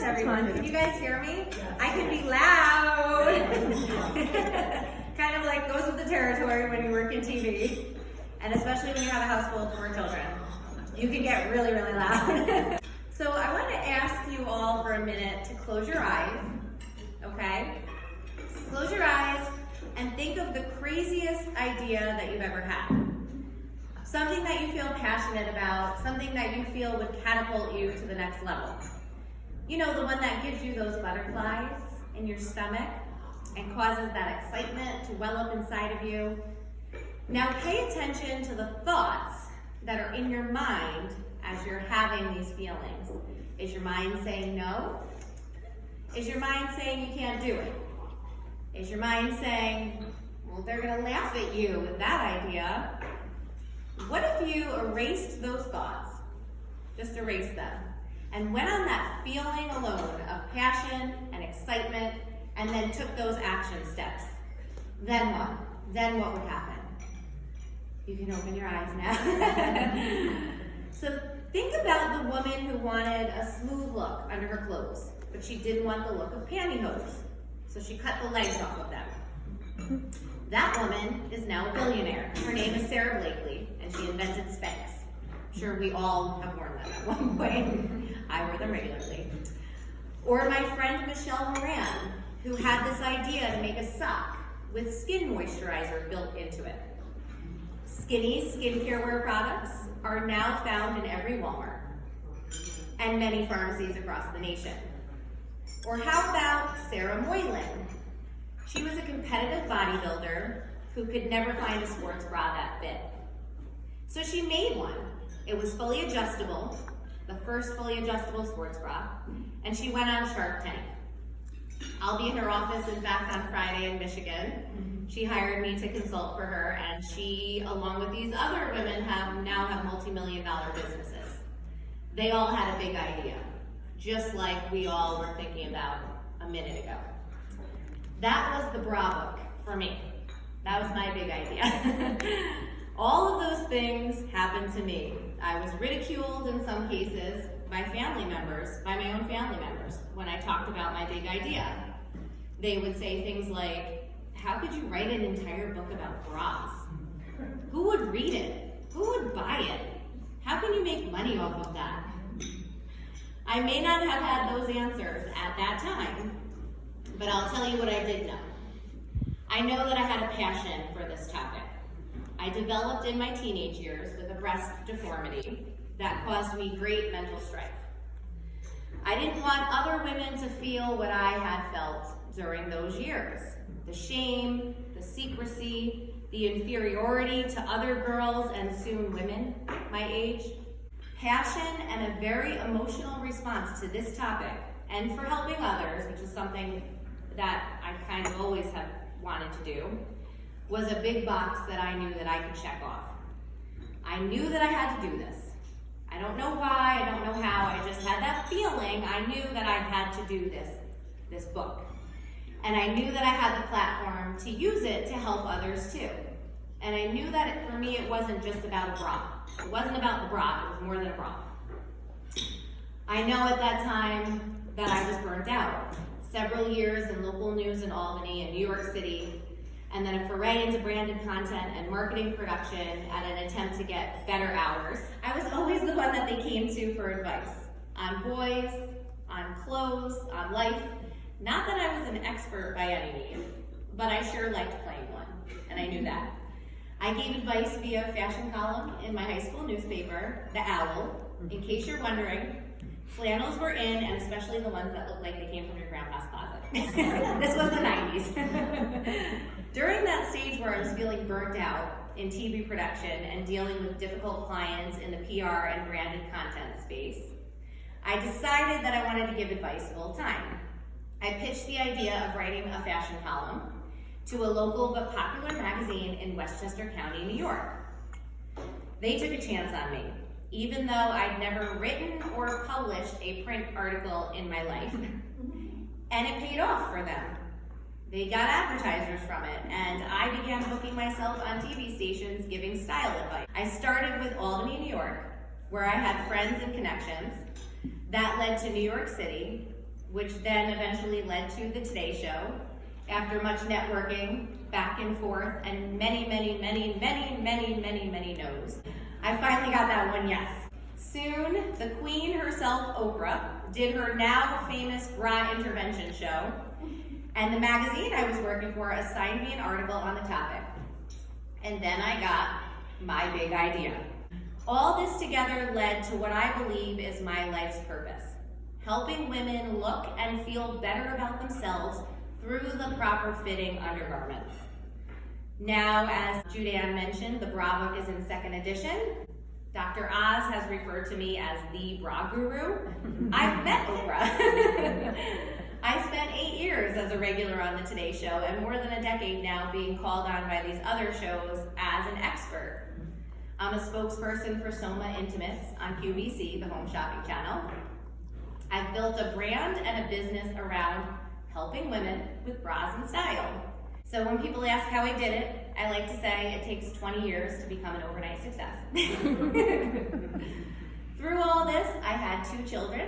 much, everyone. Can you guys hear me? I can be loud. Kind of like goes with the territory when you work in TV, and especially when you have a house full of 4 children. You can get really, really loud. So I want to ask you all for a minute to close your eyes, okay? Close your eyes and think of the craziest idea that you've ever had. Something that you feel passionate about, something that you feel would catapult you to the next level. You know, the one that gives you those butterflies in your stomach and causes that excitement to well up inside of you. Now pay attention to the thoughts that are in your mind as you're having these feelings. Is your mind saying no? Is your mind saying you can't do it? Is your mind saying, well, they're gonna laugh at you with that idea? What if you erased those thoughts? Just erase them. And went on that feeling alone of passion and excitement and then took those action steps. Then what? Then what would happen? You can open your eyes now. So think about the woman who wanted a smooth look under her clothes, but she didn't want the look of pantyhose. So she cut the legs off of them. That woman is now a billionaire. Her name is Sarah Blakely, and she invented Spanx. I'm sure we all have worn them at one point. I wear them regularly. Or my friend Michelle Moran, who had this idea to make a sock with skin moisturizer built into it. Skinny skincare wear products are now found in every Walmart and many pharmacies across the nation. Or how about Sarah Moylan? She was a competitive bodybuilder who could never find a sports bra that fit. So she made one. It was fully adjustable, the first fully adjustable sports bra, and she went on Shark Tank. I'll be in her office, in fact, on Friday in Michigan. She hired me to consult for her, and she, along with these other women, now have multi-million-dollar businesses. They all had a big idea, just like we all were thinking about a minute ago. That was the bra book for me. That was my big idea. All of those things happened to me. I was ridiculed in some cases by family members, by my own family members, when I talked about my big idea. They would say things like, how could you write an entire book about bras? Who would read it? Who would buy it? How can you make money off of that? I may not have had those answers at that time, but I'll tell you what I did know. I know that I had a passion for this topic. I developed in my teenage years with a breast deformity that caused me great mental strife. I didn't want other women to feel what I had felt during those years. The shame, the secrecy, the inferiority to other girls and soon women my age. Passion and a very emotional response to this topic and for helping others, which is something that I kind of always have wanted to do, was a big box that I knew that I could check off. I knew that I had to do this. I don't know why, I don't know how, I just had that feeling. I knew that I had to do this book. And I knew that I had the platform to use it to help others too. And I knew that for me, it wasn't just about a bra. It wasn't about the bra, it was more than a bra. I know at that time that I was burnt out. Several years in local news in Albany and New York City, and then a foray into branded content and marketing production at an attempt to get better hours. I was always the one that they came to for advice on boys, on clothes, on life. Not that I was an expert by any means, but I sure liked playing one, and I knew that. I gave advice via a fashion column in my high school newspaper, The Owl. In case you're wondering, flannels were in, and especially the ones that looked like they came from your grandpa's closet. This was the 90s. During that stage where I was feeling burnt out in TV production and dealing with difficult clients in the PR and branded content space, I decided that I wanted to give advice full time. I pitched the idea of writing a fashion column to a local but popular magazine in Westchester County, New York. They took a chance on me, even though I'd never written or published a print article in my life. And it paid off for them. They got advertisers from it, and I began booking myself on TV stations giving style advice. I started with Albany, New York, where I had friends and connections. That led to New York City, which then eventually led to the Today Show. After much networking, back and forth, and many no's, I finally got that one yes. Soon, the queen herself, Oprah, did her now famous bra intervention show, and the magazine I was working for assigned me an article on the topic. And then I got my big idea. All this together led to what I believe is my life's purpose: helping women look and feel better about themselves through the proper fitting undergarments. Now, as Jene mentioned, the bra book is in 2nd edition. Dr. Oz has referred to me as the bra guru. I've met Oprah. I spent 8 years as a regular on the Today Show and more than a decade now being called on by these other shows as an expert. I'm a spokesperson for Soma Intimates on QVC, the home shopping channel. I've built a brand and a business around helping women with bras and style. So when people ask how I did it, I like to say it takes 20 years to become an overnight success. Through all this, I had 2 children.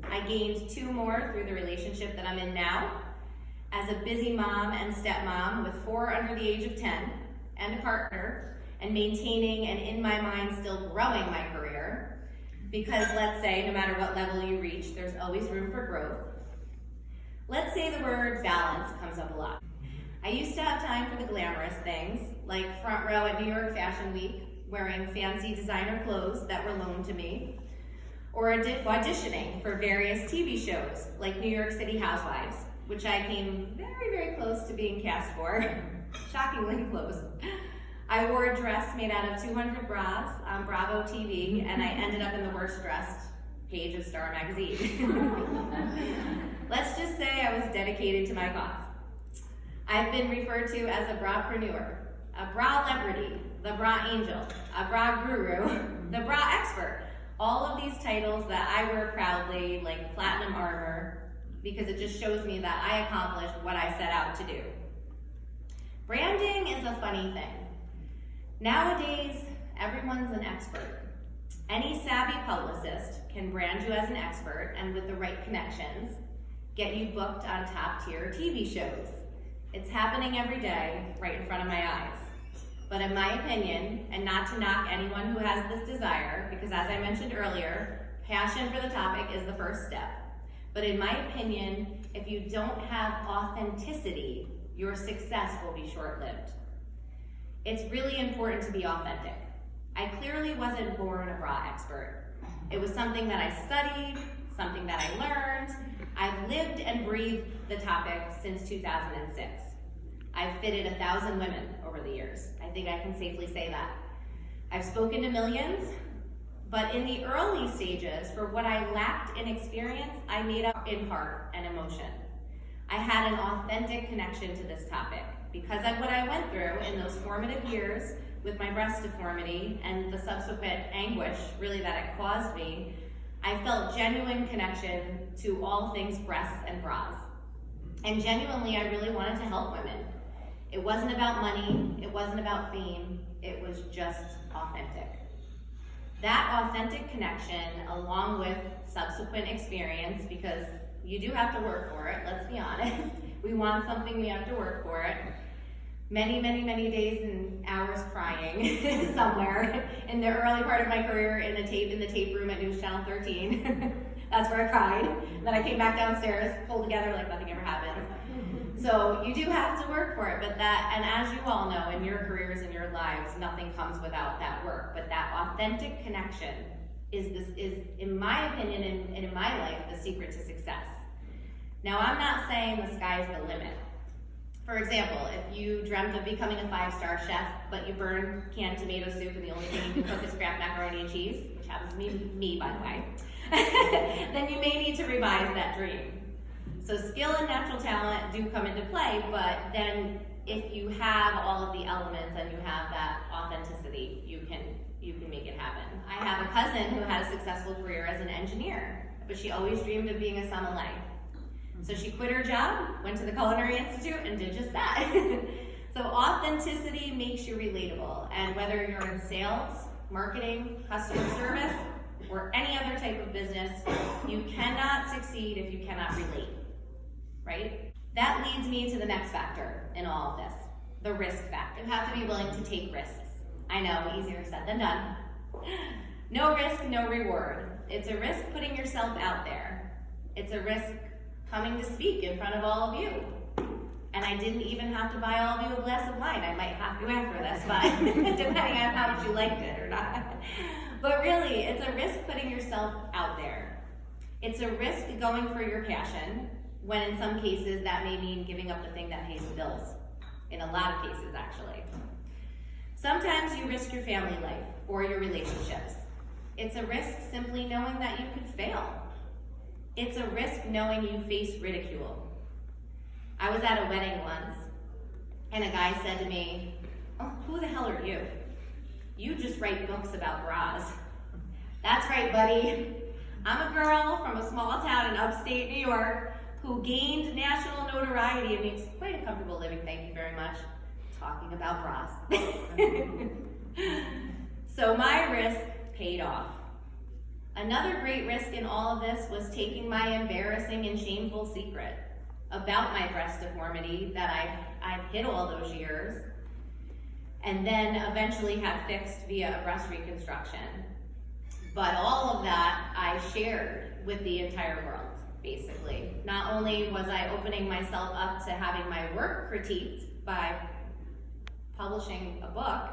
I gained 2 more through the relationship that I'm in now. As a busy mom and stepmom with 4 under the age of 10 and a partner, and maintaining and in my mind still growing my career, because let's say no matter what level you reach, there's always room for growth. Let's say the word balance comes up a lot. I used to have time for the glamorous things, like front row at New York Fashion Week, wearing fancy designer clothes that were loaned to me, or auditioning for various TV shows, like New York City Housewives, which I came very close to being cast for, shockingly close. I wore a dress made out of 200 bras on Bravo TV, and I ended up in the worst dressed page of Star magazine. Let's just say I was dedicated to my cause. I've been referred to as a brapreneur, a bra celebrity, the bra angel, a bra guru, the bra expert. All of these titles that I wear proudly, like platinum armor, because it just shows me that I accomplished what I set out to do. Branding is a funny thing. Nowadays, everyone's an expert. Any savvy publicist can brand you as an expert, and with the right connections, get you booked on top-tier TV shows. It's happening every day, right in front of my eyes. But in my opinion, and not to knock anyone who has this desire, because as I mentioned earlier, passion for the topic is the first step. But in my opinion, if you don't have authenticity, your success will be short-lived. It's really important to be authentic. I clearly wasn't born a bra expert. It was something that I studied, something that I learned. I've lived and breathed the topic since 2006. I've fitted 1,000 women over the years. I think I can safely say that. I've spoken to millions, but in the early stages, for what I lacked in experience, I made up in heart and emotion. I had an authentic connection to this topic because of what I went through in those formative years with my breast deformity and the subsequent anguish, really, that it caused me. I felt genuine connection to all things breasts and bras. And genuinely, I really wanted to help women. It wasn't about money, it wasn't about fame, it was just authentic. That authentic connection, along with subsequent experience, because you do have to work for it, let's be honest. We want something, we have to work for it. Many days and hours crying somewhere in the early part of my career in the tape room at News Channel 13. That's where I cried. Then I came back downstairs, pulled together like nothing ever happened. So you do have to work for it, but that, and as you all know, in your careers and your lives, nothing comes without that work. But that authentic connection is, in my opinion and in my life, the secret to success. Now, I'm not saying the sky's the limit. For example, if you dreamt of becoming a 5-star chef, but you burn canned tomato soup and the only thing you can cook is Kraft macaroni and cheese, which happens to be me, by the way, then you may need to revise that dream. So skill and natural talent do come into play, but then if you have all of the elements and you have that authenticity, you can make it happen. I have a cousin who had a successful career as an engineer, but she always dreamed of being a sommelier. So she quit her job, went to the Culinary Institute, and did just that. So authenticity makes you relatable, and whether you're in sales, marketing, customer service, or any other type of business, You cannot succeed if you cannot relate, right? That leads me to the next factor in all of this, the risk factor. You have to be willing to take risks. I know, easier said than done. No risk, no reward. It's a risk putting yourself out there. It's a risk coming to speak in front of all of you. And I didn't even have to buy all of you a glass of wine. I might have to after this, but depending on how much you liked it or not. But really, it's a risk putting yourself out there. It's a risk going for your passion, when in some cases that may mean giving up the thing that pays the bills. In a lot of cases, actually. Sometimes you risk your family life or your relationships. It's a risk simply knowing that you could fail. It's a risk knowing you face ridicule. I was at a wedding once, and a guy said to me, "Oh, who the hell are you? You just write books about bras." That's right, buddy. I'm a girl from a small town in upstate New York who gained national notoriety and makes quite a comfortable living, thank you very much, talking about bras. So my risk paid off. Another great risk in all of this was taking my embarrassing and shameful secret about my breast deformity that I've hid all those years, and then eventually had fixed via a breast reconstruction. But all of that I shared with the entire world, basically. Not only was I opening myself up to having my work critiqued by publishing a book,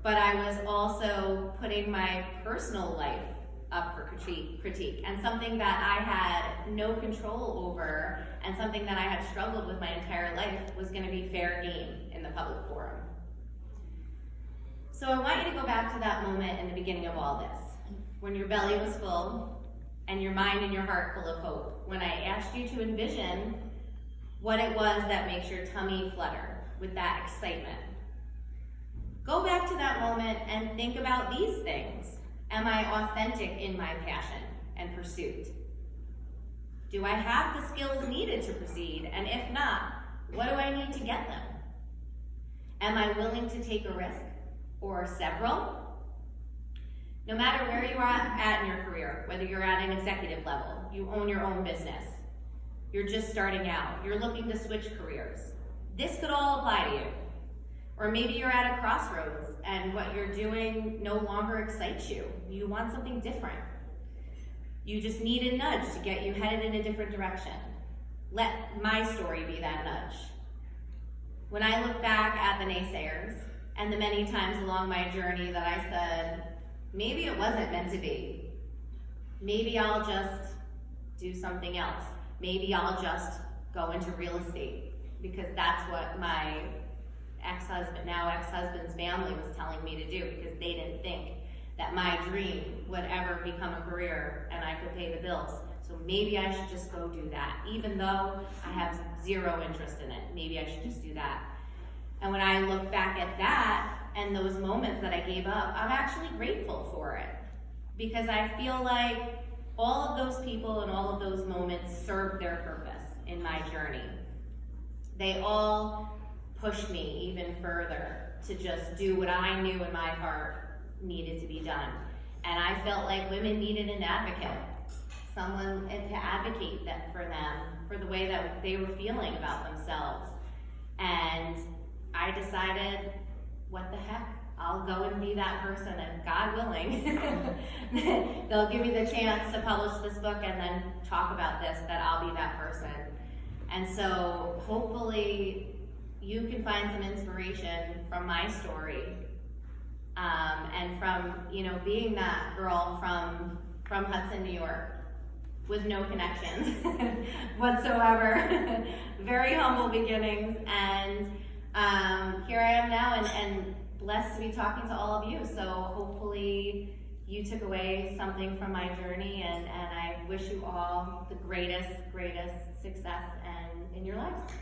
but I was also putting my personal life up for critique, and something that I had no control over, and something that I had struggled with my entire life was going to be fair game in the public forum. So I want you to go back to that moment in the beginning of all this, when your belly was full, and your mind and your heart full of hope, when I asked you to envision what it was that makes your tummy flutter with that excitement. Go back to that moment and think about these things. Am I authentic in my passion and pursuit? Do I have the skills needed to proceed? And if not, what do I need to get them? Am I willing to take a risk or several? No matter where you are at in your career, whether you're at an executive level, you own your own business, you're just starting out, you're looking to switch careers, this could all apply to you. Or maybe you're at a crossroads and what you're doing no longer excites you. You want something different. You just need a nudge to get you headed in a different direction. Let my story be that nudge. When I look back at the naysayers and the many times along my journey that I said, maybe it wasn't meant to be. Maybe I'll just do something else. Maybe I'll just go into real estate because that's what my now ex-husband's family was telling me to do, because they didn't think that my dream would ever become a career and I could pay the bills. So maybe I should just go do that. Even though I have zero interest in it, maybe I should just do that. And when I look back at that and those moments that I gave up, I'm actually grateful for it, because I feel like all of those people and all of those moments served their purpose in my journey. They all pushed me even further to just do what I knew in my heart needed to be done. And I felt like women needed an advocate, someone to advocate for them, for the way that they were feeling about themselves. And I decided, what the heck, I'll go and be that person, and God willing, they'll give me the chance to publish this book and then talk about this, that I'll be that person. And so hopefully you can find some inspiration from my story, and from, being that girl from Hudson, New York, with no connections whatsoever, very humble beginnings, and here I am now, and blessed to be talking to all of you. So hopefully you took away something from my journey, and I wish you all the greatest success in your lives.